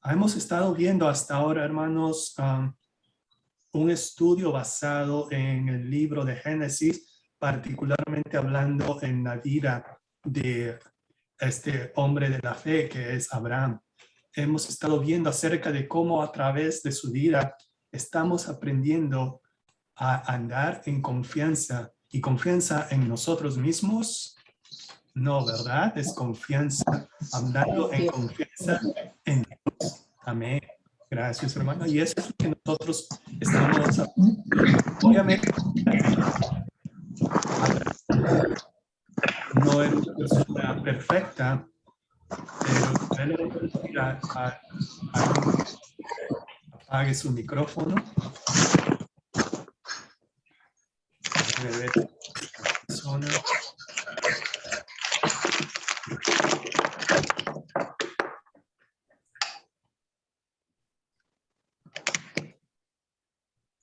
hemos estado viendo hasta ahora, hermanos, un estudio basado en el libro de Génesis, particularmente hablando en la vida de este hombre de la fe que es Abraham. Hemos estado viendo acerca de cómo a través de su vida estamos aprendiendo a andar en confianza. ¿Y confianza en nosotros mismos? No, ¿verdad? Es confianza, andando en confianza en Dios. Amén. Gracias, hermano. Y eso es lo que nosotros estamos aprendiendo. Obviamente, no es una persona perfecta, pero le voy a pedir a alguien que apague su micrófono. Déjeme ver esta persona.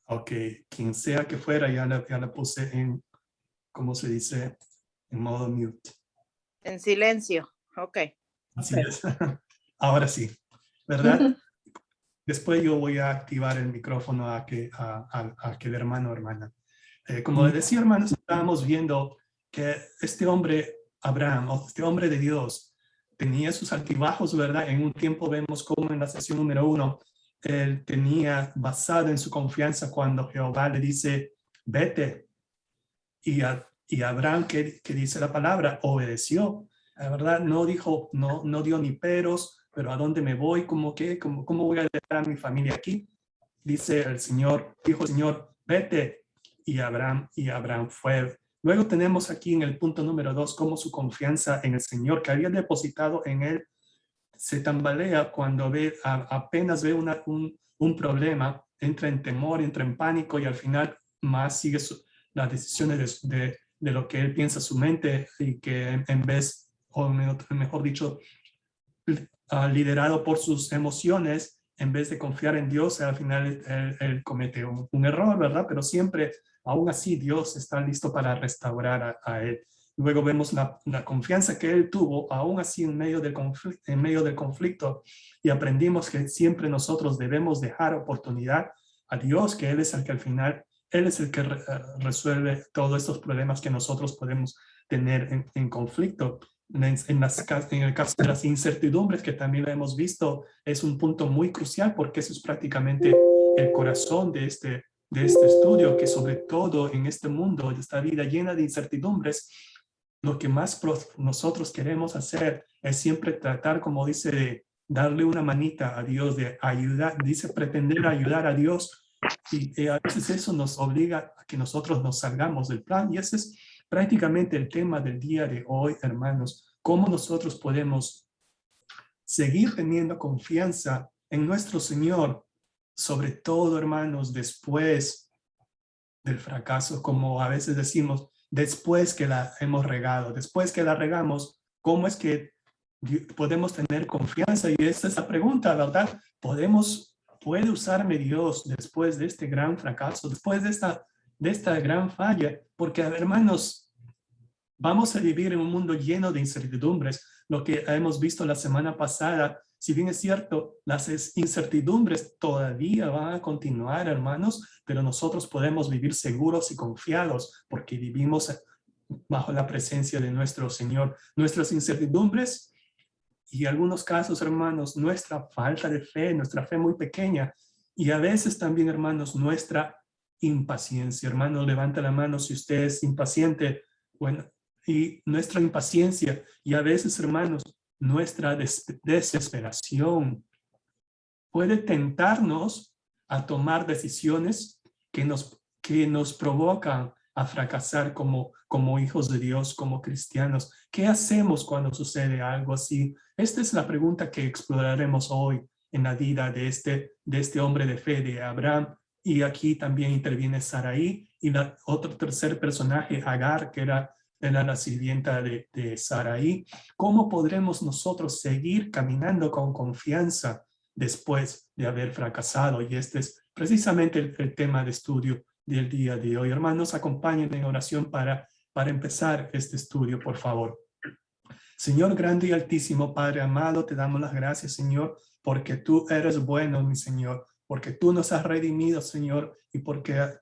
Ok, quien sea que fuera, ya la puse en, ¿cómo se dice? En modo mute. En silencio, ok. Así es. Ahora sí, ¿verdad? Después yo voy a activar el micrófono a que el hermano o hermana. Como les decía, hermanos, estábamos viendo que este hombre, Abraham, este hombre de Dios, tenía sus altibajos, ¿verdad? En un tiempo vemos como en la sesión número 1, él tenía basado en su confianza cuando Jehová le dice, vete. Y Abraham, que dice la palabra, obedeció. La verdad, no dijo, no dio ni peros, pero ¿a dónde me voy? ¿Cómo voy a dejar a mi familia aquí? Dice el Señor, dijo el Señor, vete. Y Abraham fue. Luego tenemos aquí en el punto número 2, cómo su confianza en el Señor que había depositado en él se tambalea cuando apenas ve un problema, entra en temor, entra en pánico y al final más sigue las decisiones de lo que él piensa su mente y que en vez, o mejor dicho, liderado por sus emociones, en vez de confiar en Dios, al final él comete un error, ¿verdad? Pero siempre, aún así, Dios está listo para restaurar a él. Luego vemos la confianza que él tuvo, aún así en medio del conflicto, y aprendimos que siempre nosotros debemos dejar oportunidad a Dios, que Él es el que al final, Él es el que resuelve todos estos problemas que nosotros podemos tener en conflicto. En el caso de las incertidumbres, que también lo hemos visto, es un punto muy crucial porque eso es prácticamente el corazón de este estudio, que sobre todo en este mundo, en esta vida llena de incertidumbres, lo que más nosotros queremos hacer es siempre tratar, como dice, de darle una manita a Dios, de ayudar, dice pretender ayudar a Dios, y a veces eso nos obliga a que nosotros nos salgamos del plan, y ese es prácticamente el tema del día de hoy, hermanos. Cómo nosotros podemos seguir teniendo confianza en nuestro Señor, sobre todo, hermanos, después del fracaso, como a veces decimos, después que la hemos regado, después que la regamos, ¿cómo es que podemos tener confianza? Y esta es la pregunta, ¿verdad? ¿Puede usarme Dios después de este gran fracaso, después de esta gran falla? Porque, hermanos, vamos a vivir en un mundo lleno de incertidumbres. Lo que hemos visto la semana pasada, si bien es cierto, las incertidumbres todavía van a continuar, hermanos, pero nosotros podemos vivir seguros y confiados porque vivimos bajo la presencia de nuestro Señor. Nuestras incertidumbres y en algunos casos, hermanos, nuestra falta de fe, nuestra fe muy pequeña, y a veces también, hermanos, nuestra impaciencia. Hermano, levanta la mano si usted es impaciente. Bueno, y nuestra impaciencia y a veces, hermanos, nuestra desesperación puede tentarnos a tomar decisiones que nos provocan a fracasar como hijos de Dios, como cristianos. ¿Qué hacemos cuando sucede algo así? Esta es la pregunta que exploraremos hoy en la vida de este hombre de fe, de Abraham. Y aquí también interviene Sarai y otro tercer personaje, Agar, que era la sirvienta de Sarai. ¿Cómo podremos nosotros seguir caminando con confianza después de haber fracasado? Y este es precisamente el tema de estudio del día de hoy. Hermanos, acompáñenme en oración para empezar este estudio, por favor. Señor grande y altísimo, Padre amado, te damos las gracias, Señor, porque tú eres bueno, mi Señor, porque tú nos has redimido, Señor, y porque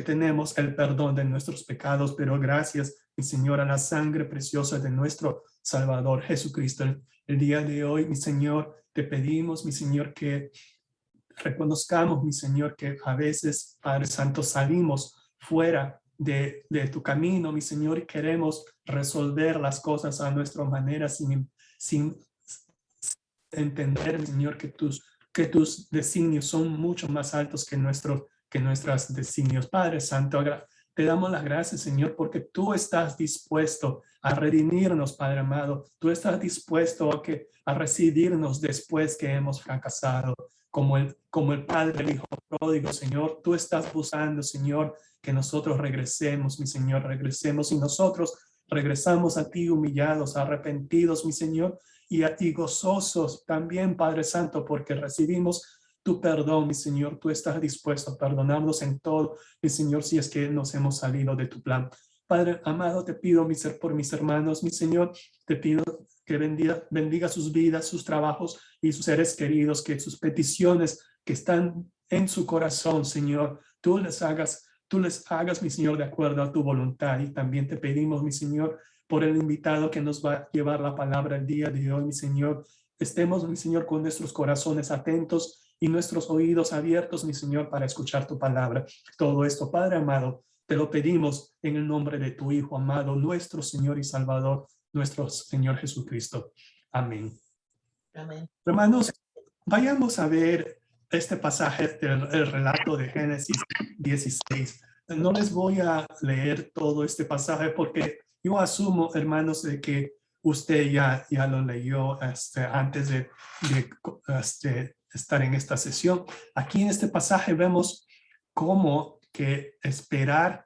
tenemos el perdón de nuestros pecados, pero gracias, mi Señor, a la sangre preciosa de nuestro Salvador Jesucristo. El día de hoy, mi Señor, te pedimos, mi Señor, que reconozcamos, mi Señor, que a veces, Padre Santo, salimos fuera de tu camino, mi Señor, y queremos resolver las cosas a nuestra manera sin entender, mi Señor, que tus designios son mucho más altos que nuestros designios. Padre Santo, te damos las gracias, Señor, porque tú estás dispuesto a redimirnos, Padre amado. Tú estás dispuesto a recibirnos después que hemos fracasado. Como el Padre, el Hijo pródigo, Señor, tú estás buscando, Señor, que nosotros regresemos, mi Señor, regresemos, y nosotros regresamos a ti humillados, arrepentidos, mi Señor, y gozosos también, Padre Santo, porque recibimos tu perdón, mi Señor. Tú estás dispuesto a perdonarnos en todo, mi Señor, si es que nos hemos salido de tu plan. Padre amado, te pido por mis hermanos, mi Señor, te pido que bendiga sus vidas, sus trabajos y sus seres queridos, que sus peticiones que están en su corazón, Señor, tú les hagas, mi Señor, de acuerdo a tu voluntad. Y también te pedimos, mi Señor, por el invitado que nos va a llevar la palabra el día de hoy, mi Señor. Estemos, mi Señor, con nuestros corazones atentos y nuestros oídos abiertos, mi Señor, para escuchar tu palabra. Todo esto, Padre amado, te lo pedimos en el nombre de tu Hijo amado, nuestro Señor y Salvador, nuestro Señor Jesucristo. Amén. Amén. Hermanos, vayamos a ver este pasaje del relato de Génesis 16. No les voy a leer todo este pasaje porque yo asumo, hermanos, de que usted ya lo leyó antes de estar en esta sesión. Aquí en este pasaje vemos cómo que esperar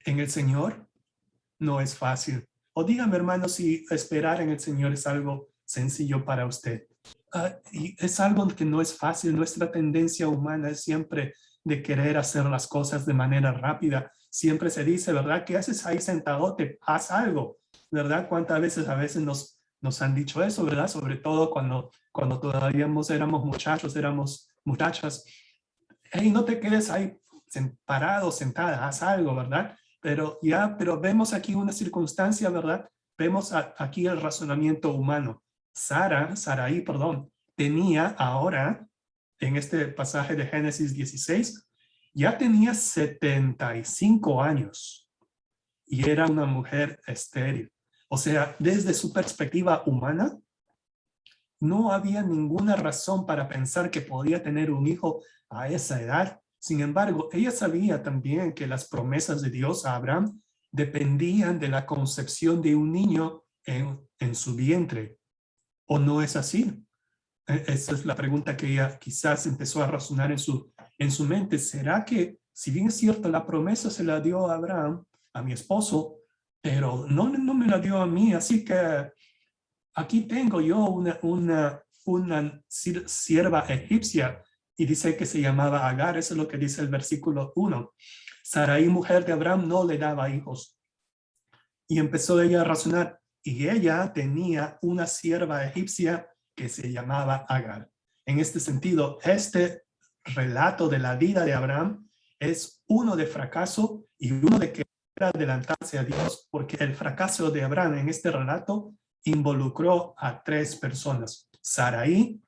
en el Señor no es fácil. O dígame, hermanos, si esperar en el Señor es algo sencillo para usted. Y es algo que no es fácil. Nuestra tendencia humana es siempre de querer hacer las cosas de manera rápida. Siempre se dice, ¿verdad? ¿Qué haces ahí sentado? Haz algo, ¿verdad? ¿Cuántas veces a veces nos han dicho eso, ¿verdad? Sobre todo cuando todavía éramos muchachos, éramos muchachas. Hey, no te quedes ahí parado, sentada, haz algo, ¿verdad? Pero vemos aquí una circunstancia, ¿verdad? Vemos aquí el razonamiento humano. Sarai, tenía ahora, en este pasaje de Génesis 16, ya tenía 75 años y era una mujer estéril. O sea, desde su perspectiva humana, no había ninguna razón para pensar que podía tener un hijo a esa edad. Sin embargo, ella sabía también que las promesas de Dios a Abraham dependían de la concepción de un niño en su vientre. ¿O no es así? Esa es la pregunta que ella quizás empezó a razonar en su mente. ¿Será que, si bien es cierto, la promesa se la dio a Abraham, a mi esposo, pero no me la dio a mí? Así que aquí tengo yo una sierva egipcia, y dice que se llamaba Agar. Eso es lo que dice el versículo 1. Sarai, mujer de Abraham, no le daba hijos. Y empezó ella a razonar, y ella tenía una sierva egipcia que se llamaba Agar. En este sentido, este relato de la vida de Abraham es uno de fracaso y uno de que adelantarse a Dios, porque el fracaso de Abraham en este relato involucró a 3 personas: Sarai,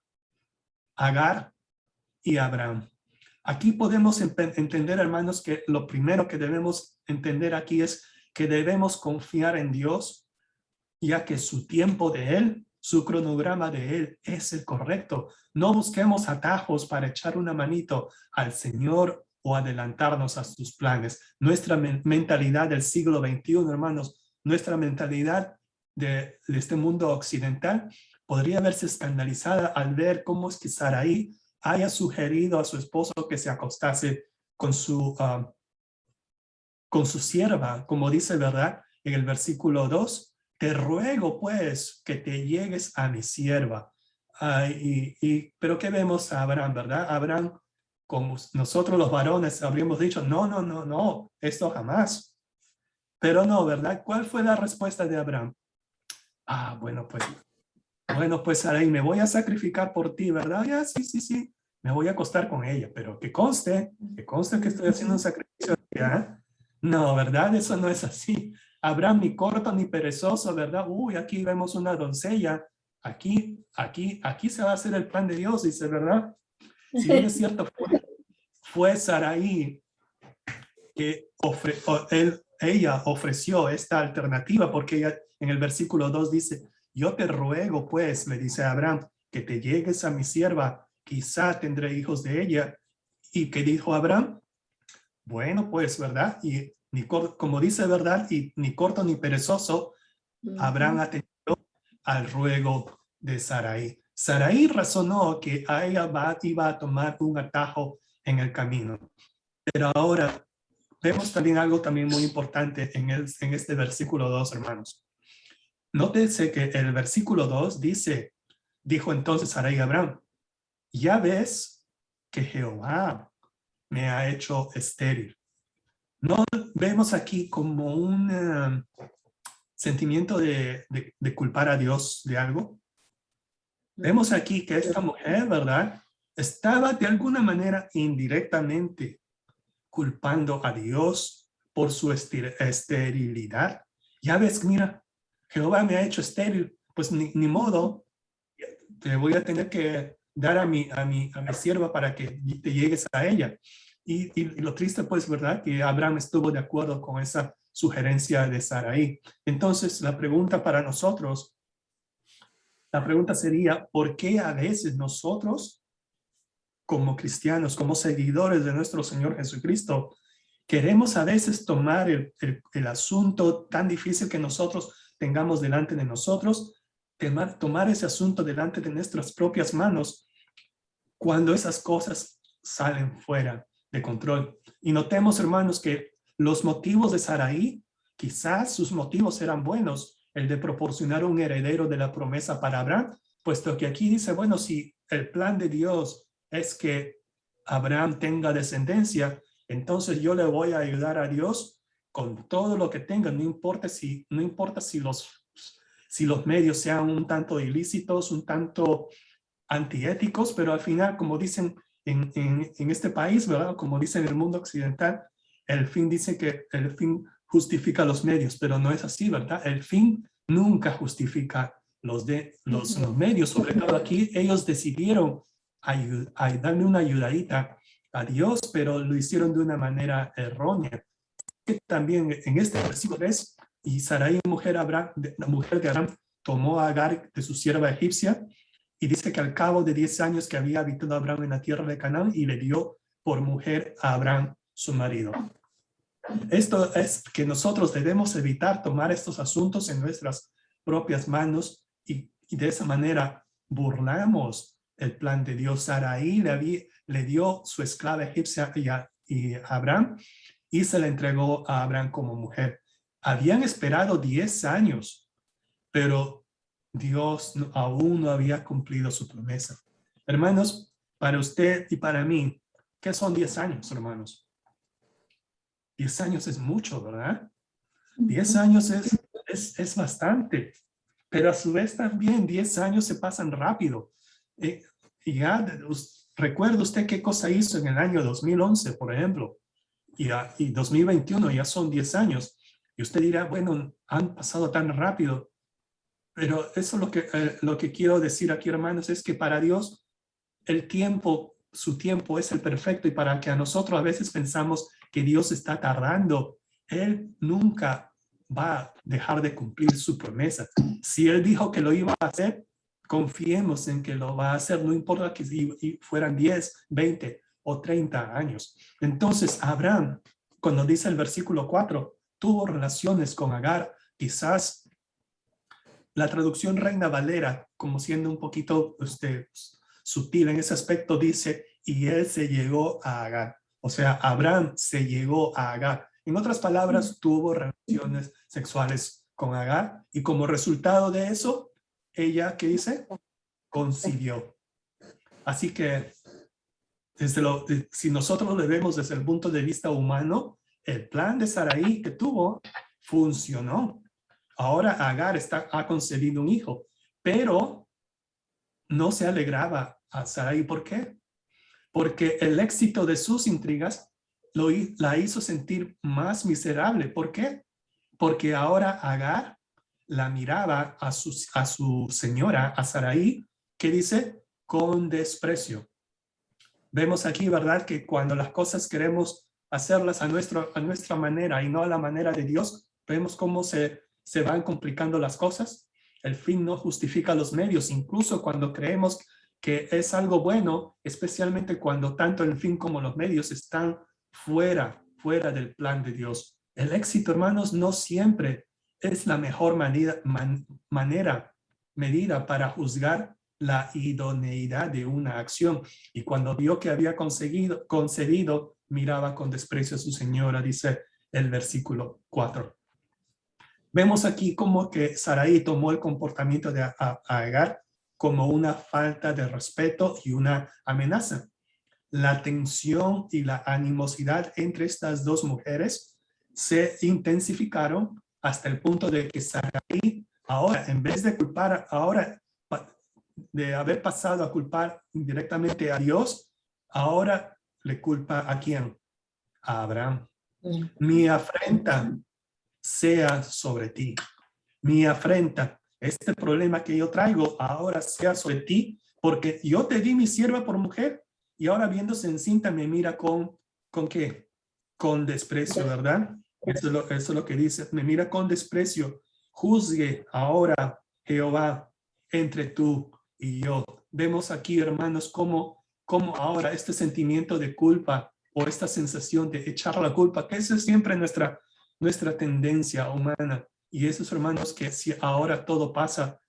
Agar y Abraham. Aquí podemos entender, hermanos, que lo primero que debemos entender aquí es que debemos confiar en Dios, ya que su tiempo de Él, su cronograma de Él es el correcto. No busquemos atajos para echar una manito al Señor o adelantarnos a sus planes. Nuestra mentalidad del siglo XXI, hermanos, nuestra mentalidad de este mundo occidental podría verse escandalizada al ver cómo es que Sarai haya sugerido a su esposo que se acostase con su sierva, como dice, ¿verdad? En el versículo 2, te ruego pues que te llegues a mi sierva. Pero ¿qué vemos a Abraham, verdad? Abraham, como nosotros los varones habríamos dicho, no, esto jamás. Pero no, ¿verdad? ¿Cuál fue la respuesta de Abraham? Bueno, pues bueno, pues Sarai, me voy a sacrificar por ti, ¿verdad? Ya, sí, sí, sí, me voy a acostar con ella, pero que conste que estoy haciendo un sacrificio. ¿Ya? No, ¿verdad? Eso no es así. Abraham ni corto ni perezoso, ¿verdad? Uy, aquí vemos una doncella. Aquí se va a hacer el plan de Dios, dice, ¿verdad? Si bien es cierto, fue Sarai que ella ofreció esta alternativa, porque ella en el versículo 2 dice, yo te ruego pues, le dice a Abraham, que te llegues a mi sierva, quizá tendré hijos de ella. ¿Y qué dijo Abraham? Bueno, pues, ¿verdad? Y como dice, ¿verdad? Y ni corto ni perezoso, Abraham atendió al ruego de Sarai. Sarai razonó que a ella iba a tomar un atajo en el camino. Pero ahora vemos también algo también muy importante en este versículo 2, hermanos. Nótese que el versículo 2 dice, dijo entonces Sarai a Abraham, ya ves que Jehová me ha hecho estéril. No vemos aquí como un sentimiento de culpar a Dios de algo. Vemos aquí que esta mujer, ¿verdad? Estaba de alguna manera indirectamente culpando a Dios por su esterilidad. Ya ves, mira, Jehová me ha hecho estéril, pues ni modo, te voy a tener que dar a mi sierva para que te llegues a ella. Y lo triste, pues, ¿verdad? Que Abraham estuvo de acuerdo con esa sugerencia de Sarai. Entonces, la pregunta para nosotros, la pregunta sería, ¿por qué a veces nosotros, como cristianos, como seguidores de nuestro Señor Jesucristo, queremos a veces tomar el asunto tan difícil que nosotros tengamos delante de nosotros, tomar ese asunto delante de nuestras propias manos cuando esas cosas salen fuera de control? Y notemos, hermanos, que los motivos de Sarai, quizás sus motivos eran buenos, el de proporcionar un heredero de la promesa para Abraham, puesto que aquí dice, bueno, si el plan de Dios es que Abraham tenga descendencia, entonces yo le voy a ayudar a Dios con todo lo que tenga, no importa si los medios sean un tanto ilícitos, un tanto antiéticos, pero al final, como dicen en este país, ¿verdad? Como dicen en el mundo occidental, el fin dice que el fin justifica los medios, pero no es así, ¿verdad? El fin nunca justifica los medios. Sobre todo aquí, ellos decidieron darle una ayudadita a Dios, pero lo hicieron de una manera errónea. También en este versículo es, y Sarai, la mujer de Abraham, tomó a Agar de su sierva egipcia, y dice que al cabo de 10 años que había habitado Abraham en la tierra de Canaán, y le dio por mujer a Abraham, su marido. Esto es que nosotros debemos evitar tomar estos asuntos en nuestras propias manos, y de esa manera burlamos el plan de Dios. Sarai le dio su esclava egipcia y a Abraham, y se la entregó a Abraham como mujer. Habían esperado 10 años, pero Dios aún no había cumplido su promesa. Hermanos, para usted y para mí, ¿qué son 10 años, hermanos? 10 años es mucho, ¿verdad? 10 años es bastante, pero a su vez también 10 años se pasan rápido. Y ya, recuerda usted qué cosa hizo en el año 2011, por ejemplo, y 2021 ya son 10 años. Y usted dirá, bueno, han pasado tan rápido. Pero eso es lo que quiero decir aquí, hermanos, es que para Dios su tiempo es el perfecto, y para que a nosotros a veces pensamos que Dios está tardando, Él nunca va a dejar de cumplir su promesa. Si Él dijo que lo iba a hacer, confiemos en que lo va a hacer, no importa que fueran 10, 20 o 30 años. Entonces, Abraham, cuando dice el versículo 4, tuvo relaciones con Agar. Quizás la traducción Reina Valera, como siendo un poquito sutil en ese aspecto, dice, y él se llegó a Agar. O sea, Abraham se llegó a Agar. En otras palabras, tuvo relaciones sexuales con Agar, y como resultado de eso, ella, ¿qué dice? Concibió. Así que, si nosotros lo vemos desde el punto de vista humano, el plan de Sarai que tuvo funcionó. Ahora Agar ha concebido un hijo, pero no se alegraba a Sarai. ¿Por qué? Porque el éxito de sus intrigas la hizo sentir más miserable. ¿Por qué? Porque ahora Agar la miraba a su señora, a Sarai, que dice, con desprecio. Vemos aquí, ¿verdad?, que cuando las cosas queremos hacerlas a nuestra manera y no a la manera de Dios, vemos cómo se van complicando las cosas. El fin no justifica los medios, incluso cuando creemos que es algo bueno, especialmente cuando tanto el fin como los medios están fuera del plan de Dios. El éxito, hermanos, no siempre es la mejor medida para juzgar la idoneidad de una acción. Y cuando vio que había concedido, miraba con desprecio a su señora, dice el versículo 4. Vemos aquí como que Sarai tomó el comportamiento de Agar como una falta de respeto y una amenaza. La tensión y la animosidad entre estas dos mujeres se intensificaron hasta el punto de que Sarai ahora, en vez de culpar, ahora de haber pasado a culpar directamente a Dios, ahora le culpa ¿a quién? A Abraham. Mi afrenta sea sobre ti. Mi afrenta, este problema que yo traigo ahora sea sobre ti, porque yo te di mi sierva por mujer y ahora viéndose encinta me mira ¿con qué? Con desprecio, ¿verdad? Eso es lo que dice, me mira con desprecio. Juzgue ahora Jehová entre tú y yo. Vemos aquí, hermanos, cómo ahora este sentimiento de culpa o esta sensación de echar la culpa, que esa es siempre nuestra tendencia humana. Y esos hermanos, que si ahora todo pasa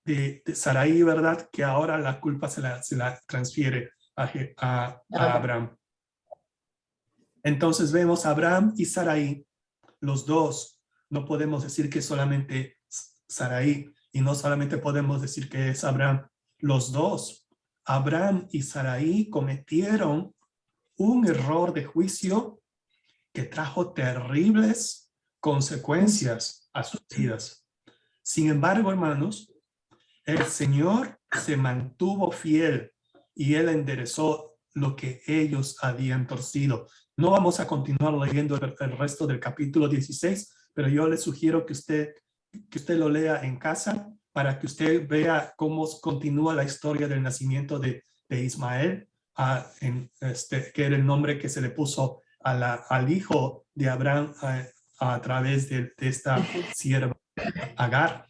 de Sarai, ¿verdad? Que ahora la culpa se la transfiere a Abraham. Entonces vemos a Abraham y Sarai, los dos. No podemos decir que solamente Sarai, y no solamente podemos decir que es Abraham. Los dos, Abraham y Sarai, cometieron un error de juicio que trajo terribles consecuencias a sus vidas. Sin embargo, hermanos, el Señor se mantuvo fiel y Él enderezó lo que ellos habían torcido. No vamos a continuar leyendo el resto del capítulo 16, pero yo le sugiero que usted lo lea en casa para que usted vea cómo continúa la historia del nacimiento de Ismael, que era el nombre que se le puso al hijo de Abraham a través de esta sierva Agar.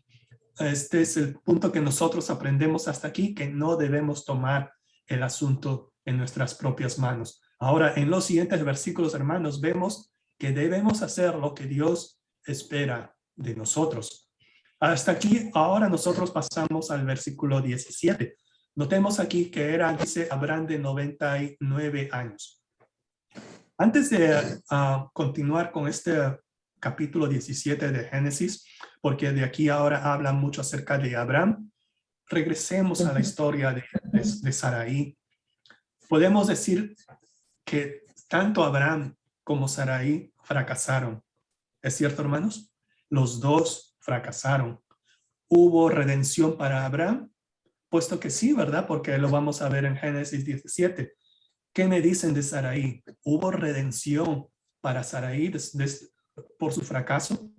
Este es el punto que nosotros aprendemos hasta aquí, que no debemos tomar el asunto en nuestras propias manos. Ahora, en los siguientes versículos, hermanos, vemos que debemos hacer lo que Dios espera de nosotros. Hasta aquí, ahora nosotros pasamos al versículo 17. Notemos aquí que dice Abraham de 99 años. Antes de continuar con este capítulo 17 de Génesis, porque de aquí ahora habla mucho acerca de Abraham, regresemos a la historia de Sarai. Podemos decir que tanto Abraham como Sarai fracasaron. ¿Es cierto, hermanos? Los dos fracasaron. ¿Hubo redención para Abraham? Puesto que sí, ¿verdad? Porque lo vamos a ver en Génesis 17. ¿Qué me dicen de Sarai? ¿Hubo redención para Sarai por su fracaso?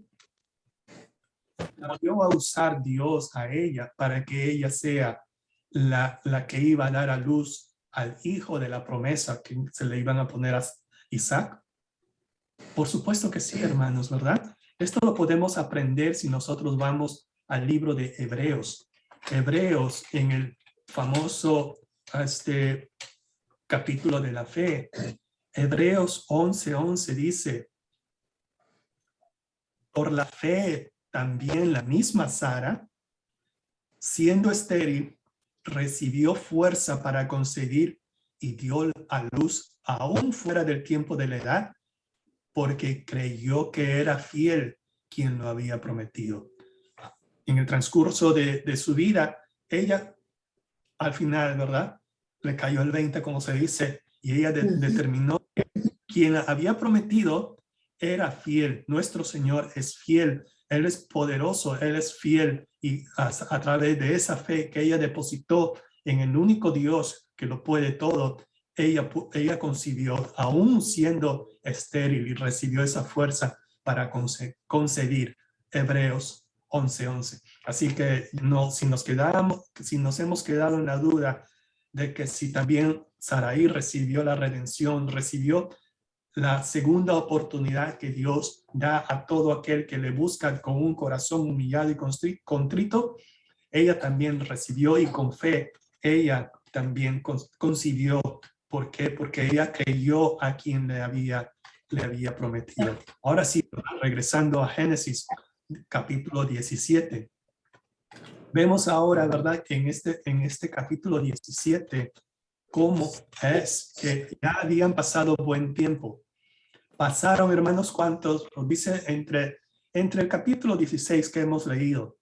¿Volvió a usar Dios a ella para que ella sea la que iba a dar a luz al hijo de la promesa que se le iban a poner a Isaac? Por supuesto que sí, hermanos, ¿verdad? Esto lo podemos aprender si nosotros vamos al libro de Hebreos. Hebreos, en el famoso capítulo de la fe, Hebreos 11:11 dice: por la fe también la misma Sara, siendo estéril, recibió fuerza para concebir y dio a luz aún fuera del tiempo de la edad, porque creyó que era fiel quien lo había prometido. En el transcurso de su vida, ella al final, ¿verdad?, le cayó el 20, como se dice, y ella determinó que quien había prometido era fiel. Nuestro Señor es fiel Él es poderoso, Él es fiel y a través de esa fe que ella depositó en el único Dios que lo puede todo, ella concibió, aún siendo estéril, y recibió esa fuerza para concebir. Hebreos 11:11. Así que no, si nos hemos quedado en la duda de que si también Sarai recibió la redención, recibió la segunda oportunidad que Dios da a todo aquel que le busca con un corazón humillado y contrito, ella también recibió, y con fe ella también concibió. ¿Por qué? Porque ella creyó a quien le había prometido. Ahora sí, regresando a Génesis capítulo 17. Vemos ahora, ¿verdad?, que en este capítulo 17, cómo es que ya habían pasado buen tiempo. Pasaron, hermanos, ¿cuántos? Nos dice entre el capítulo 16 que hemos leído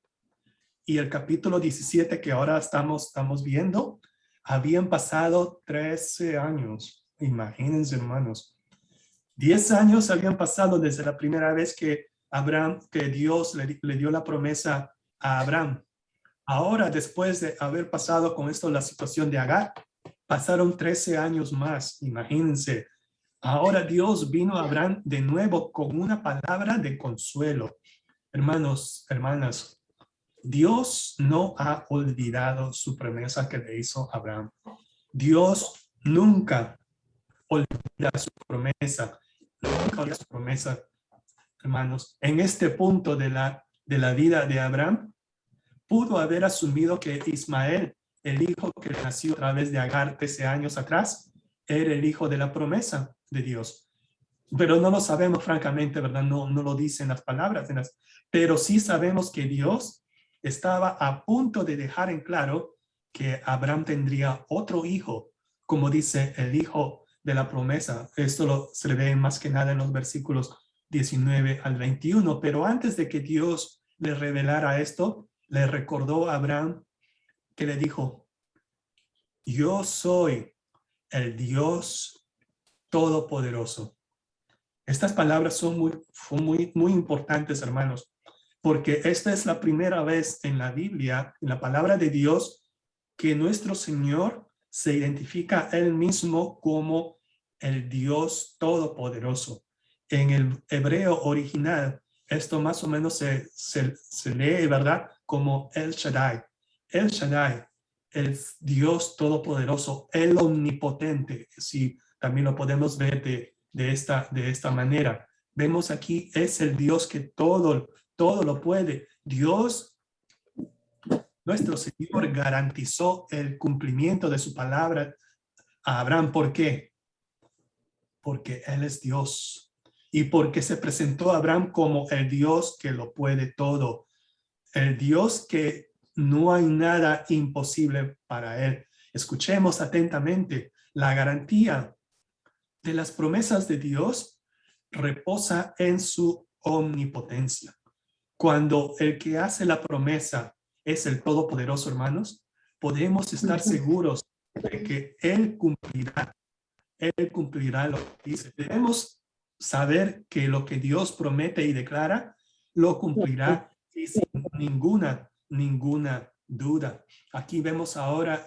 y el capítulo 17 que ahora estamos viendo, habían pasado 13 años. Imagínense, hermanos. 10 años habían pasado desde la primera vez que Dios le dio la promesa a Abraham. Ahora, después de haber pasado con esto la situación de Agar, pasaron 13 años más. Imagínense. Ahora Dios vino a Abraham de nuevo con una palabra de consuelo. Hermanos, hermanas, Dios no ha olvidado su promesa que le hizo a Abraham. Dios nunca olvida su promesa. Nunca olvida su promesa, hermanos. En este punto de la vida de Abraham, pudo haber asumido que Ismael, el hijo que nació a través de Agar 13 años atrás, era el hijo de la promesa de Dios. Pero no lo sabemos, francamente, ¿verdad? No lo dicen las palabras, pero sí sabemos que Dios estaba a punto de dejar en claro que Abraham tendría otro hijo, como dice el hijo de la promesa. Esto se le ve más que nada en los versículos 19 al 21. Pero antes de que Dios le revelara esto, le recordó a Abraham que le dijo: yo soy el Dios Todopoderoso. Estas palabras son muy importantes, hermanos, porque esta es la primera vez en la Biblia, en la palabra de Dios, que nuestro Señor se identifica a Él mismo como el Dios Todopoderoso. En el hebreo original, esto más o menos se lee, ¿verdad?, como El Shaddai. El Shaddai, el Dios Todopoderoso, el Omnipotente, si también lo podemos ver de esta manera. Vemos aquí, es el Dios que todo lo puede. Dios, nuestro Señor, garantizó el cumplimiento de su palabra a Abraham. ¿Por qué? Porque Él es Dios y porque se presentó a Abraham como el Dios que lo puede todo, el Dios que no hay nada imposible para Él. Escuchemos atentamente. La garantía de las promesas de Dios reposa en su omnipotencia. Cuando el que hace la promesa es el Todopoderoso, hermanos, podemos estar seguros de que Él cumplirá lo que dice. Debemos saber que lo que Dios promete y declara, lo cumplirá, y sin ninguna duda. Aquí vemos ahora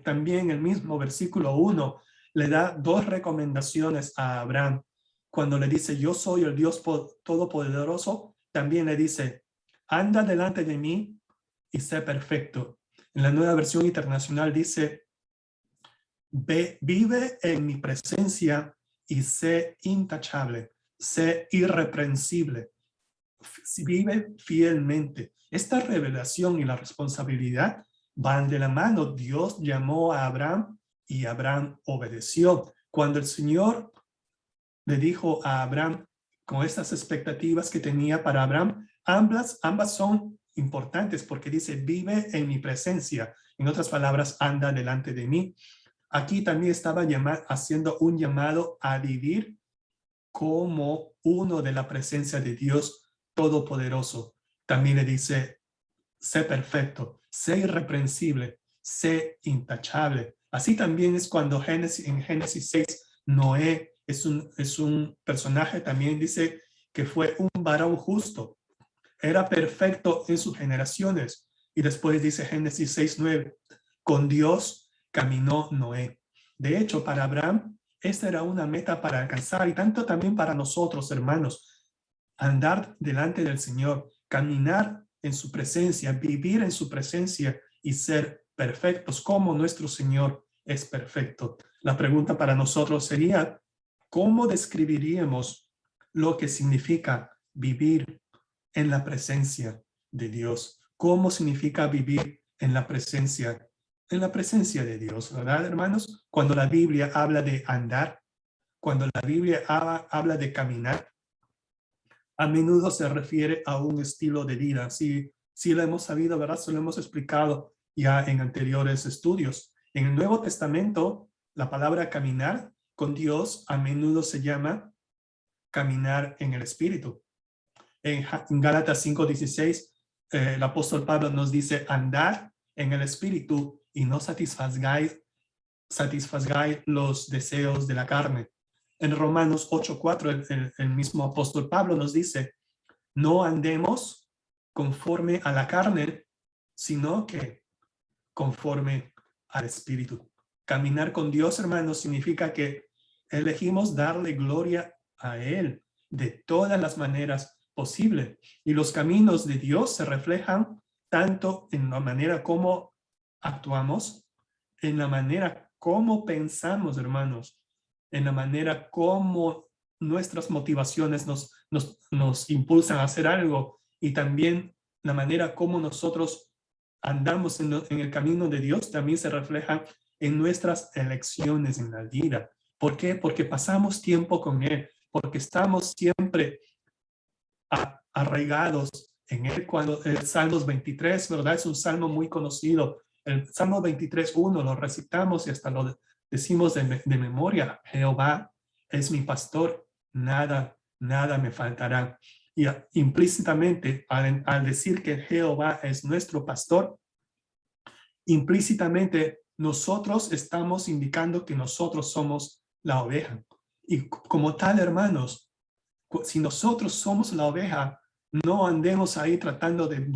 también el mismo versículo 1, le da dos recomendaciones a Abraham. Cuando le dice, yo soy el Dios Todopoderoso, también le dice, anda delante de mí y sé perfecto. En la Nueva Versión Internacional dice, vive en mi presencia y sé intachable, sé irreprensible, vive fielmente. Esta revelación y la responsabilidad van de la mano. Dios llamó a Abraham y Abraham obedeció. Cuando el Señor le dijo a Abraham con estas expectativas que tenía para Abraham, ambas son importantes porque dice, vive en mi presencia. En otras palabras, anda delante de mí. Aquí también estaba haciendo un llamado a vivir como uno de la presencia de Dios Todopoderoso. También le dice, sé perfecto, sé irreprensible, sé intachable. Así también es cuando en Génesis 6, Noé es un personaje, también dice que fue un varón justo. era perfecto en sus generaciones. Y después dice Génesis 6:9, con Dios caminó Noé. De hecho, para Abraham, esta era una meta para alcanzar, y tanto también para nosotros, hermanos, andar delante del Señor, caminar en su presencia, vivir en su presencia y ser perfectos como nuestro Señor es perfecto. La pregunta para nosotros sería, ¿cómo describiríamos lo que significa vivir en la presencia de Dios? ¿Cómo significa vivir en la presencia de Dios? ¿Verdad, hermanos? Cuando la Biblia habla de andar, cuando la Biblia habla de caminar, a menudo se refiere a un estilo de vida. Sí, sí lo hemos sabido, ¿verdad? Se lo hemos explicado ya en anteriores estudios. En el Nuevo Testamento, la palabra caminar con Dios a menudo se llama caminar en el Espíritu. En Gálatas 5:16, el apóstol Pablo nos dice, andar en el Espíritu y no satisfagáis los deseos de la carne. En Romanos 8:4, el mismo apóstol Pablo nos dice, no andemos conforme a la carne, sino que conforme al Espíritu. Caminar con Dios, hermanos, significa que elegimos darle gloria a Él de todas las maneras posibles. Y los caminos de Dios se reflejan tanto en la manera como actuamos, en la manera como pensamos, hermanos, en la manera como nuestras motivaciones nos impulsan a hacer algo, y también la manera como nosotros andamos en el camino de Dios también se refleja en nuestras elecciones en la vida. ¿Por qué? Porque pasamos tiempo con Él, porque estamos siempre arraigados en Él. Cuando el Salmos 23, ¿verdad? Es un salmo muy conocido. El Salmo 23:1 lo recitamos y hasta lo decimos de memoria. Jehová es mi pastor, nada me faltará. Y implícitamente, al decir que Jehová es nuestro pastor, implícitamente nosotros estamos indicando que nosotros somos la oveja. Y como tal, hermanos, si nosotros somos la oveja, no andemos ahí tratando de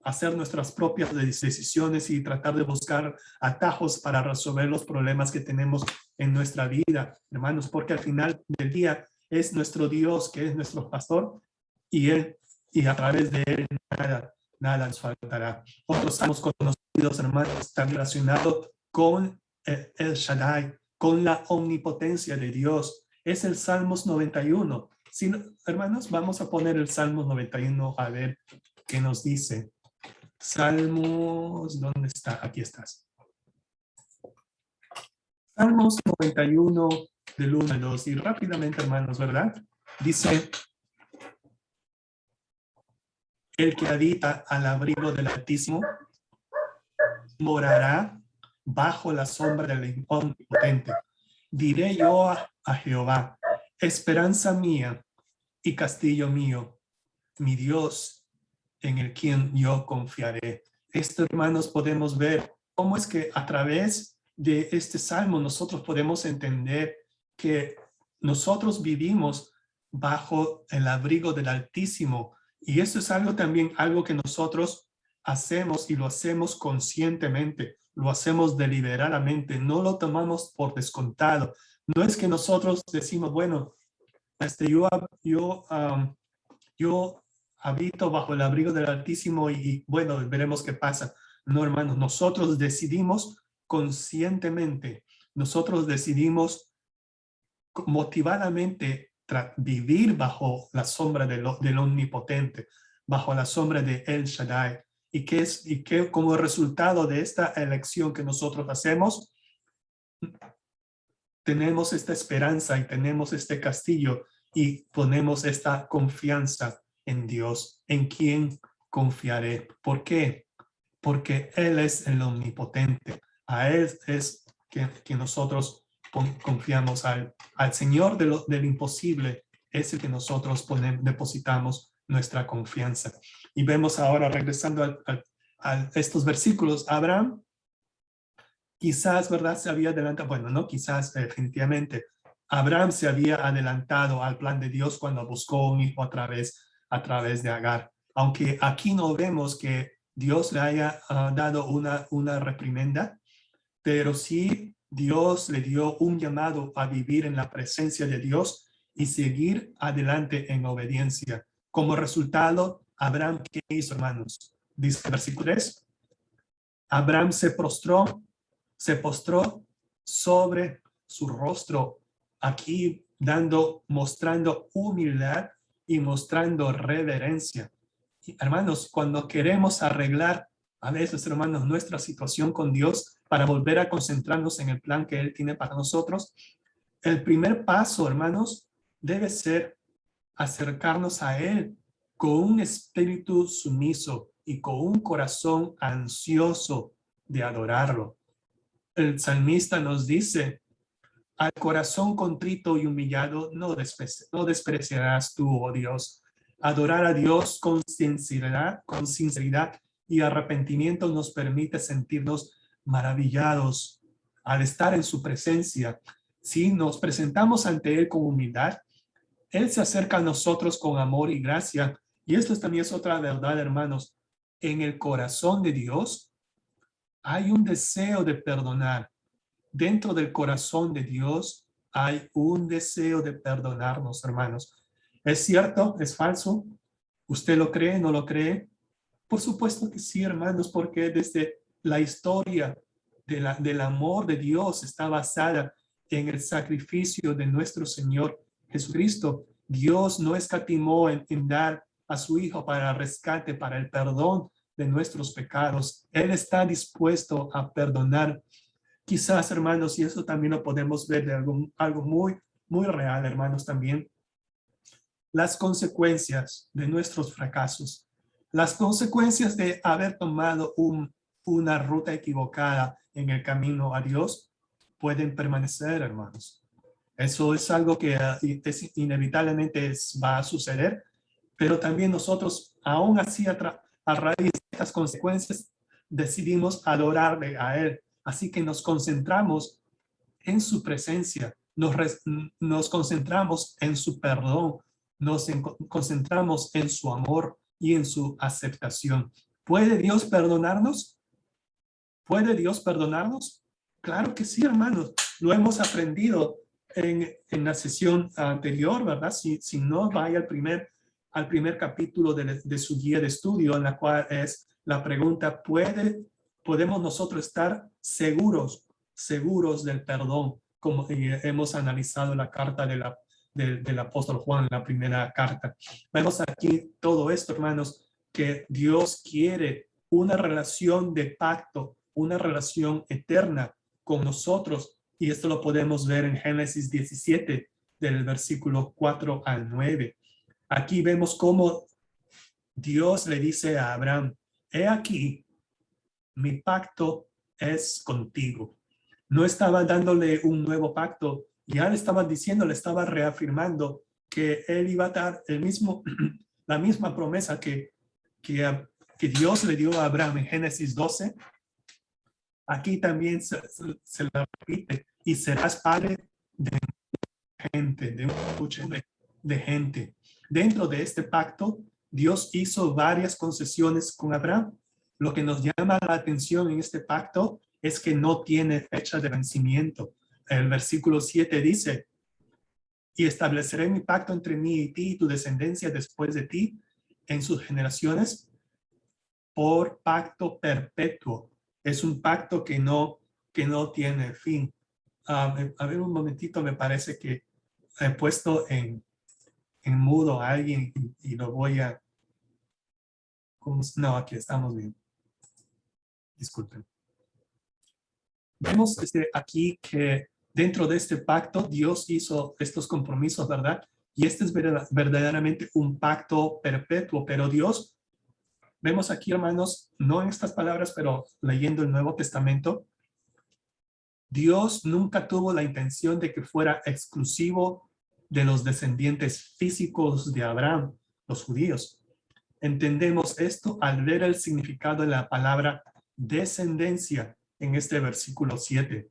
hacer nuestras propias decisiones y tratar de buscar atajos para resolver los problemas que tenemos en nuestra vida, hermanos, porque al final del día es nuestro Dios que es nuestro pastor, y a través de Él nada nos faltará. Otros estamos conocidos, hermanos, están relacionados con el Shaddai, con la omnipotencia de Dios. Es el Salmos 91. Sí, hermanos, vamos a poner el Salmos 91 a ver qué nos dice. Salmos, ¿dónde está? Aquí estás. Salmos 91 del 1 al 2. Y rápidamente, hermanos, ¿verdad? Dice, el que habita al abrigo del Altísimo morará bajo la sombra del Omnipotente. Diré yo a Jehová, esperanza mía y castillo mío, mi Dios en el quien yo confiaré. Esto, hermanos, podemos ver cómo es que a través de este salmo nosotros podemos entender que nosotros vivimos bajo el abrigo del Altísimo, y eso es algo que nosotros hacemos, y lo hacemos conscientemente, lo hacemos deliberadamente, no lo tomamos por descontado. No es que nosotros decimos, bueno, yo habito bajo el abrigo del Altísimo y bueno, veremos qué pasa. No, hermanos, nosotros decidimos conscientemente, nosotros decidimos motivadamente vivir bajo la sombra del Omnipotente, bajo la sombra de El Shaddai. Y que como resultado de esta elección que nosotros hacemos, tenemos esta esperanza y tenemos este castillo y ponemos esta confianza en Dios, en quien confiaré. ¿Por qué? Porque Él es el omnipotente. A Él es que nosotros confiamos, al Señor del imposible es el que nosotros depositamos nuestra confianza. Y vemos ahora, regresando a estos versículos, Abraham quizás, ¿verdad? Se había adelantado, bueno, no quizás, definitivamente, Abraham se había adelantado al plan de Dios cuando buscó un hijo a través de Agar. Aunque aquí no vemos que Dios le haya dado una reprimenda, pero sí Dios le dio un llamado a vivir en la presencia de Dios y seguir adelante en obediencia. Como resultado, Abraham, ¿qué hizo, hermanos? Dice el versículo 3, Abraham se postró sobre su rostro, aquí mostrando humildad y mostrando reverencia. Y, hermanos, cuando queremos arreglar a veces, hermanos, nuestra situación con Dios para volver a concentrarnos en el plan que Él tiene para nosotros, el primer paso, hermanos, debe ser acercarnos a Él con un espíritu sumiso y con un corazón ansioso de adorarlo. El salmista nos dice, al corazón contrito y humillado no despreciarás tú, oh Dios. Adorar a Dios con sinceridad y arrepentimiento nos permite sentirnos maravillados al estar en su presencia. Si nos presentamos ante Él con humildad, Él se acerca a nosotros con amor y gracia. Y esto también es otra verdad, hermanos. En el corazón de Dios hay un deseo de perdonar. Dentro del corazón de Dios hay un deseo de perdonarnos, hermanos. ¿Es cierto? ¿Es falso? ¿Usted lo cree? ¿No lo cree? Por supuesto que sí, hermanos, porque desde la historia del amor de Dios está basada en el sacrificio de nuestro Señor Jesucristo. Dios no escatimó en dar a su Hijo para rescate, para el perdón de nuestros pecados. Él está dispuesto a perdonar. Quizás, hermanos, y eso también lo podemos ver de algo muy, muy real, hermanos, también. Las consecuencias de nuestros fracasos, las consecuencias de haber tomado una ruta equivocada en el camino a Dios pueden permanecer, hermanos. Eso es algo que inevitablemente va a suceder, pero también nosotros, aún así, a raíz de estas consecuencias, decidimos adorarle a Él. Así que nos concentramos en su presencia, nos concentramos en su perdón, concentramos en su amor y en su aceptación. ¿Puede Dios perdonarnos? ¿Puede Dios perdonarnos? Claro que sí, hermanos. Lo hemos aprendido en la sesión anterior, ¿verdad? Si no, vaya al primer capítulo de su guía de estudio, en la cual es la pregunta, ¿podemos nosotros estar seguros del perdón? Como hemos analizado la carta del apóstol Juan, en la primera carta. Vemos aquí todo esto, hermanos, que Dios quiere una relación de pacto, una relación eterna con nosotros. Y esto lo podemos ver en Génesis 17, del versículo 4 al 9. Aquí vemos cómo Dios le dice a Abraham, he aquí, mi pacto es contigo. No estaba dándole un nuevo pacto, ya le estaba diciendo, le estaba reafirmando que él iba a dar la misma promesa que Dios le dio a Abraham en Génesis 12. Aquí también se la repite, y serás padre de gente, de un mucho de gente. Dentro de este pacto, Dios hizo varias concesiones con Abraham. Lo que nos llama la atención en este pacto es que no tiene fecha de vencimiento. El versículo 7 dice, y estableceré mi pacto entre mí y ti y tu descendencia después de ti en sus generaciones por pacto perpetuo. Es un pacto que no tiene fin. A ver un momentito, me parece que he puesto en mudo a alguien y lo voy a... No, aquí estamos bien. Disculpen. Vemos aquí que dentro de este pacto Dios hizo estos compromisos, ¿verdad? Y este es verdaderamente un pacto perpetuo, pero Dios, vemos aquí, hermanos, no en estas palabras, pero leyendo el Nuevo Testamento, Dios nunca tuvo la intención de que fuera exclusivo de los descendientes físicos de Abraham, los judíos. Entendemos esto al ver el significado de la palabra descendencia en este versículo 7.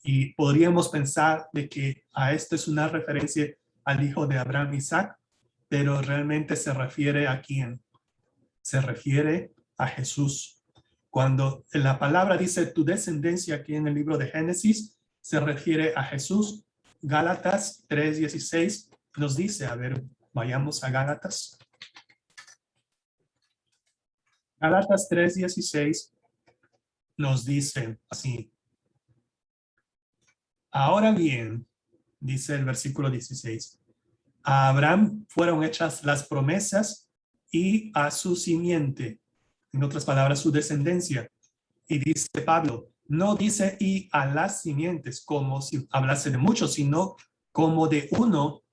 Y podríamos pensar de que a esto es una referencia al hijo de Abraham, Isaac, pero realmente se refiere a quién. Se refiere a Jesús. Cuando la palabra dice tu descendencia aquí en el libro de Génesis, se refiere a Jesús. Gálatas 3:16 nos dice, a ver, vayamos a Gálatas. Gálatas 3:16 nos dice así. Ahora bien, dice el versículo 16, a Abraham fueron hechas las promesas y a su simiente, en otras palabras, su descendencia. Y dice Pablo, no dice y a las simientes como si hablase de muchos, sino como de uno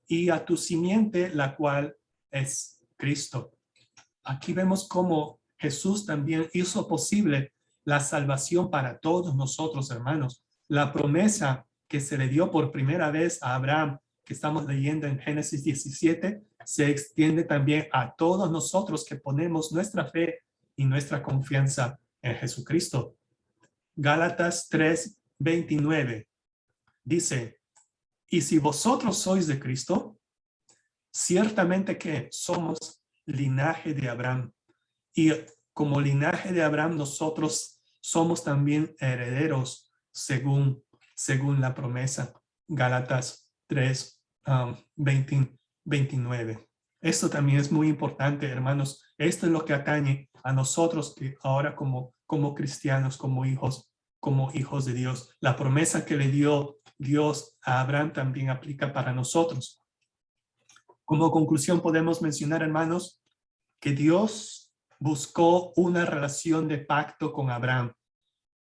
y a tu simiente, la cual es Cristo. Aquí vemos cómo Jesús también hizo posible la salvación para todos nosotros, hermanos. La promesa que se le dio por primera vez a Abraham, que estamos leyendo en Génesis 17, se extiende también a todos nosotros que ponemos nuestra fe y nuestra confianza en Jesucristo. Gálatas 3:29 dice, y si vosotros sois de Cristo, ciertamente que somos linaje de Abraham. Y como linaje de Abraham, nosotros somos también herederos según la promesa. Gálatas 3, 29. Esto también es muy importante, hermanos. Esto es lo que atañe a nosotros que ahora como cristianos, como hijos de Dios. La promesa que le dio Dios a Abraham también aplica para nosotros. Como conclusión podemos mencionar, hermanos, que Dios buscó una relación de pacto con Abraham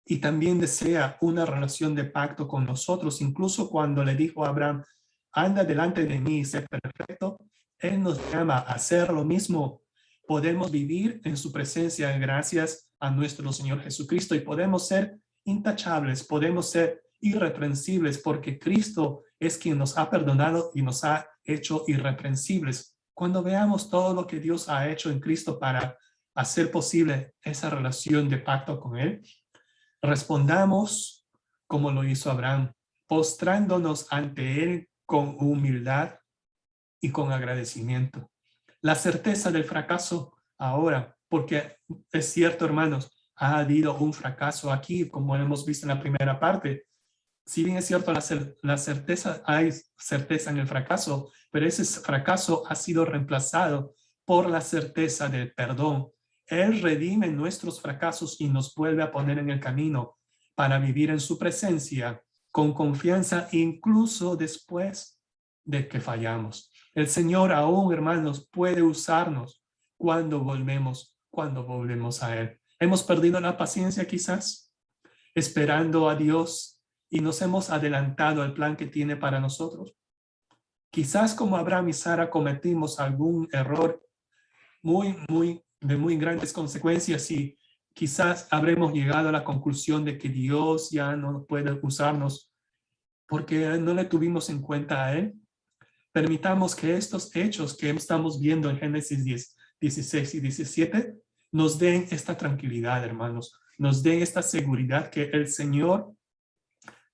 y también desea una relación de pacto con nosotros. Incluso cuando le dijo a Abraham, anda delante de mí y sé perfecto, Él nos llama a hacer lo mismo. Podemos vivir en su presencia gracias a nuestro Señor Jesucristo y podemos ser intachables, podemos ser irreprensibles porque Cristo es quien nos ha perdonado y nos ha hecho irreprensibles. Cuando veamos todo lo que Dios ha hecho en Cristo para hacer posible esa relación de pacto con Él, respondamos como lo hizo Abraham, postrándonos ante Él con humildad y con agradecimiento. La certeza del fracaso ahora, porque es cierto, hermanos, ha habido un fracaso aquí, como hemos visto en la primera parte. Si bien es cierto, la certeza, hay certeza en el fracaso, pero ese fracaso ha sido reemplazado por la certeza del perdón. Él redime nuestros fracasos y nos vuelve a poner en el camino para vivir en su presencia con confianza, incluso después de que fallamos. El Señor aún, hermanos, puede usarnos cuando volvemos a Él. Hemos perdido la paciencia quizás, esperando a Dios y nos hemos adelantado al plan que tiene para nosotros. Quizás como Abraham y Sara cometimos algún error de muy grandes consecuencias y quizás habremos llegado a la conclusión de que Dios ya no puede usarnos porque no le tuvimos en cuenta a Él. Permitamos que estos hechos que estamos viendo en Génesis 10, 16 y 17 nos den esta tranquilidad, hermanos, nos den esta seguridad que el Señor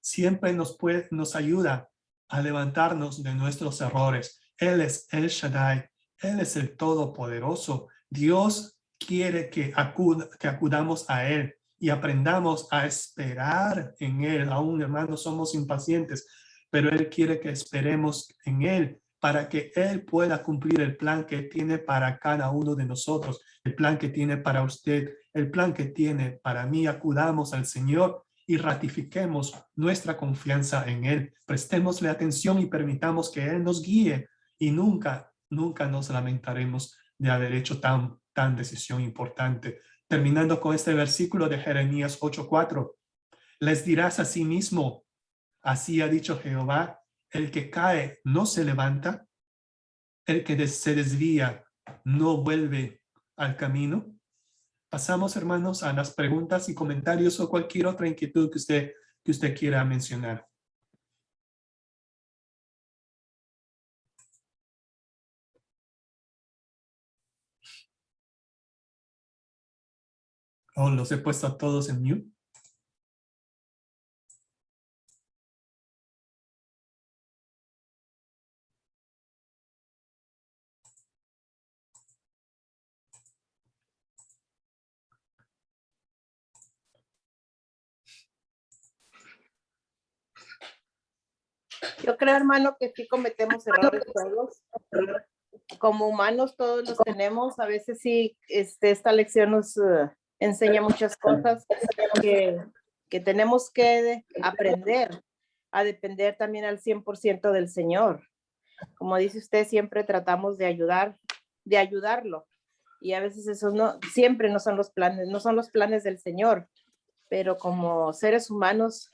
siempre nos ayuda a levantarnos de nuestros errores. Él es el Shaddai, Él es el Todopoderoso. Dios quiere que acudamos a Él y aprendamos a esperar en Él. Aún, hermanos, somos impacientes, pero Él quiere que esperemos en Él para que Él pueda cumplir el plan que tiene para cada uno de nosotros, el plan que tiene para usted, el plan que tiene para mí. Acudamos al Señor y ratifiquemos nuestra confianza en Él. Prestémosle atención y permitamos que Él nos guíe y nunca nos lamentaremos de haber hecho tan decisión importante. Terminando con este versículo de Jeremías 8:4, les dirás a sí mismo, así ha dicho Jehová, el que cae no se levanta, el que se desvía no vuelve al camino. Pasamos, hermanos, a las preguntas y comentarios o cualquier otra inquietud que usted quiera mencionar. Oh, los he puesto a todos en mute. Yo creo, hermano, que sí cometemos errores todos. Como humanos todos los tenemos. A veces sí, esta lección nos enseña muchas cosas que tenemos que aprender a depender también al 100% del Señor. Como dice usted, siempre tratamos de ayudarlo. Y a veces eso siempre no son los planes del Señor. Pero como seres humanos,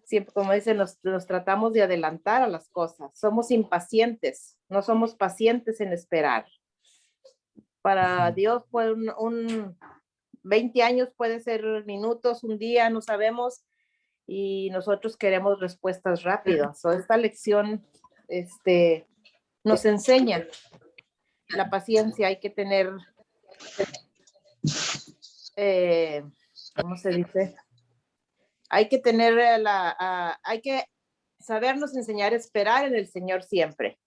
siempre, como dicen, nos tratamos de adelantar a las cosas. Somos impacientes, no somos pacientes en esperar. Para Dios, pues, 20 años puede ser minutos, un día, no sabemos, y nosotros queremos respuestas rápidas. Esta lección nos enseña la paciencia. Hay que tener, ¿cómo se dice? Hay que tener hay que sabernos enseñar a esperar en el Señor siempre.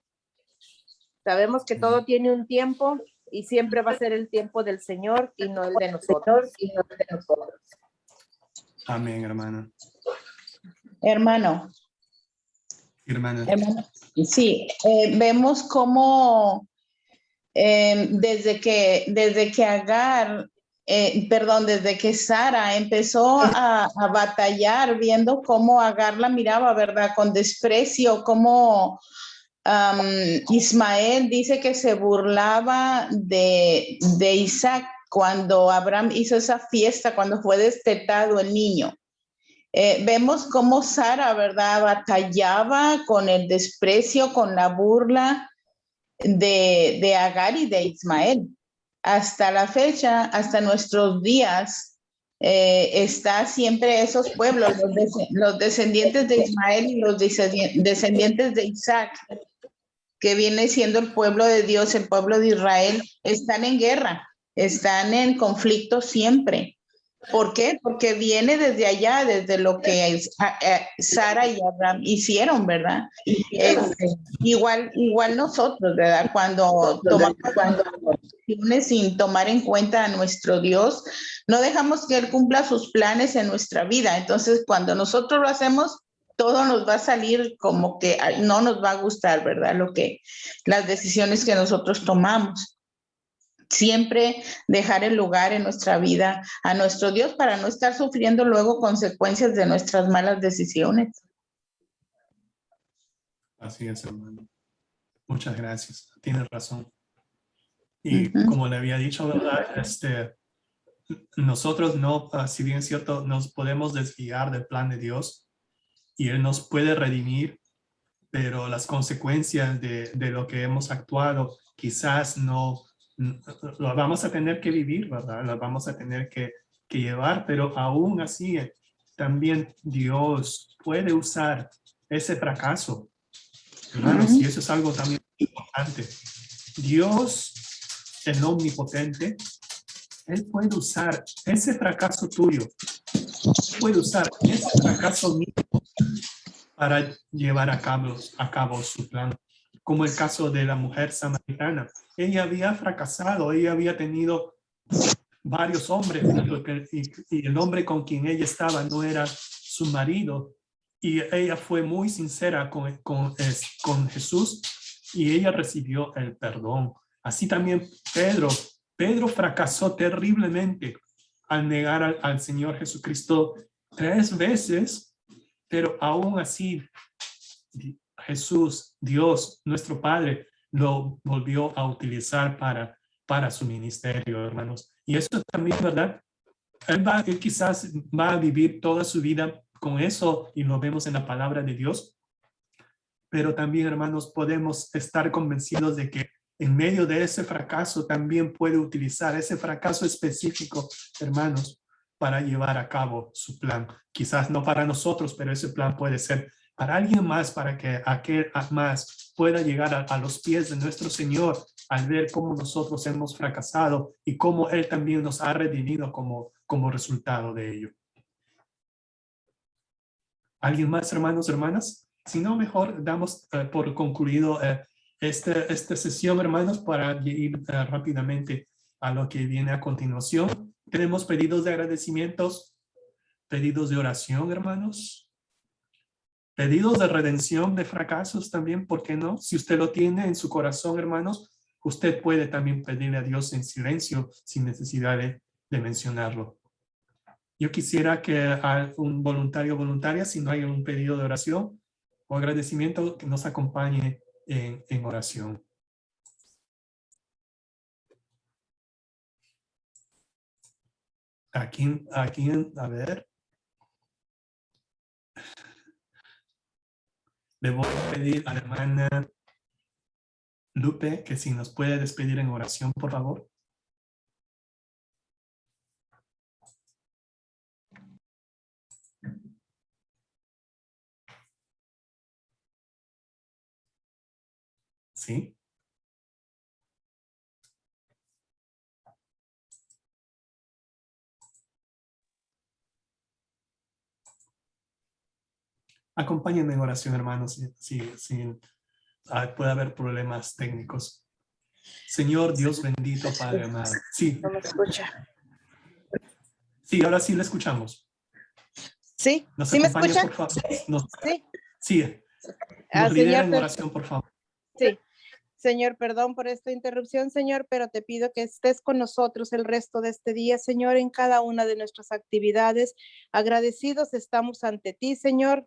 Sabemos que todo tiene un tiempo y siempre va a ser el tiempo del Señor y no el de nosotros. Amén, hermana. Hermano. Hermana. Sí, vemos cómo desde que Sara empezó a batallar, viendo cómo Agar la miraba, ¿verdad? Con desprecio, cómo Ismael dice que se burlaba de Isaac cuando Abraham hizo esa fiesta, cuando fue destetado el niño. Vemos cómo Sara, ¿verdad? Batallaba con el desprecio, con la burla de Agar y de Ismael. Hasta la fecha, hasta nuestros días, está siempre esos pueblos, los descendientes de Ismael y los descendientes de Isaac, que viene siendo el pueblo de Dios, el pueblo de Israel, están en guerra, están en conflicto siempre. ¿Por qué? Porque viene desde allá, desde lo que Sara y Abraham hicieron, ¿verdad? Igual nosotros, ¿verdad? Cuando tomamos decisiones sin tomar en cuenta a nuestro Dios, no dejamos que Él cumpla sus planes en nuestra vida. Entonces, cuando nosotros lo hacemos, todo nos va a salir como que no nos va a gustar, ¿verdad? Las decisiones que nosotros tomamos. Siempre dejar el lugar en nuestra vida a nuestro Dios para no estar sufriendo luego consecuencias de nuestras malas decisiones. Así es, hermano. Muchas gracias. Tienes razón. Y como le había dicho, ¿verdad? Nosotros no, si bien es cierto, nos podemos desviar del plan de Dios y Él nos puede redimir, pero las consecuencias de lo que hemos actuado quizás no lo vamos a tener que vivir, ¿verdad? Lo vamos a tener que llevar, pero aún así también Dios puede usar ese fracaso, hermanos, y eso es algo también importante. Dios, el omnipotente, Él puede usar ese fracaso tuyo, puede usar ese fracaso mío para llevar a cabo su plan. Como el caso de la mujer samaritana. Ella había fracasado, ella había tenido varios hombres y el hombre con quien ella estaba no era su marido. Y ella fue muy sincera con Jesús y ella recibió el perdón. Así también Pedro fracasó terriblemente al negar al Señor Jesucristo 3 veces, pero aún así Jesús, Dios, nuestro Padre, lo volvió a utilizar para su ministerio, hermanos. Y eso también, ¿verdad? Él quizás va a vivir toda su vida con eso y lo vemos en la palabra de Dios. Pero también, hermanos, podemos estar convencidos de que en medio de ese fracaso también puede utilizar ese fracaso específico, hermanos, para llevar a cabo su plan. Quizás no para nosotros, pero ese plan puede ser para alguien más, para que aquel más pueda llegar a los pies de nuestro Señor al ver cómo nosotros hemos fracasado y cómo Él también nos ha redimido como resultado de ello. ¿Alguien más, hermanos, hermanas? Si no, mejor damos por concluido esta sesión, hermanos, para ir rápidamente a lo que viene a continuación. Tenemos pedidos de agradecimientos, pedidos de oración, hermanos. Pedidos de redención de fracasos también, ¿por qué no? Si usted lo tiene en su corazón, hermanos, usted puede también pedirle a Dios en silencio sin necesidad de mencionarlo. Yo quisiera que un voluntario o voluntaria, si no hay un pedido de oración o agradecimiento, que nos acompañe en oración. Aquí, a ver. Le voy a pedir a la hermana Lupe que si nos puede despedir en oración, por favor. ¿Sí? Acompáñenme en oración, hermanos, si puede haber problemas técnicos. Señor Dios bendito, Padre amado. Sí. No me escucha. Sí, ahora sí le escuchamos. ¿Sí? ¿Nos ¿Sí me acompaña, escucha? por favor? Sí. Sí. Nos lidera en Señor, oración, por favor. sí. Señor, perdón por esta interrupción, Señor, pero te pido que estés con nosotros el resto de este día, Señor, en cada una de nuestras actividades. Agradecidos estamos ante ti, Señor.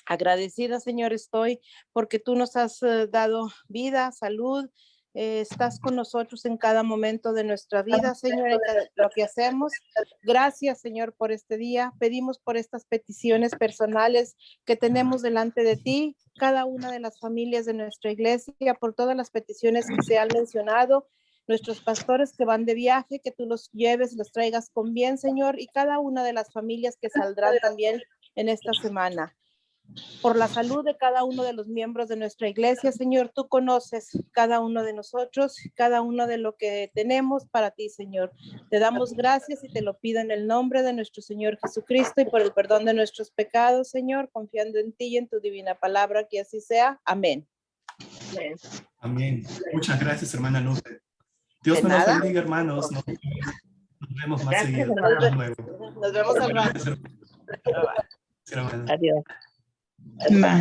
Agradecida, Señor, estoy porque tú nos has dado vida, salud. Estás con nosotros en cada momento de nuestra vida, Señor, en cada, lo que hacemos. Gracias, Señor, por este día. Pedimos por estas peticiones personales que tenemos delante de ti, cada una de las familias de nuestra iglesia, por todas las peticiones que se han mencionado, nuestros pastores que van de viaje, que tú los lleves, los traigas con bien, Señor, y cada una de las familias que saldrán también en esta semana. Por la salud de cada uno de los miembros de nuestra iglesia, Señor, tú conoces cada uno de nosotros, cada uno de lo que tenemos para ti, Señor. Te damos gracias y te lo pido en el nombre de nuestro Señor Jesucristo y por el perdón de nuestros pecados, Señor, confiando en ti y en tu divina palabra, que así sea. Amén. Amén. Amén. Muchas gracias, hermana Lupe. Dios me los bendiga, hermanos. Nos vemos más seguido. Nos vemos al rato. Adiós. Ma.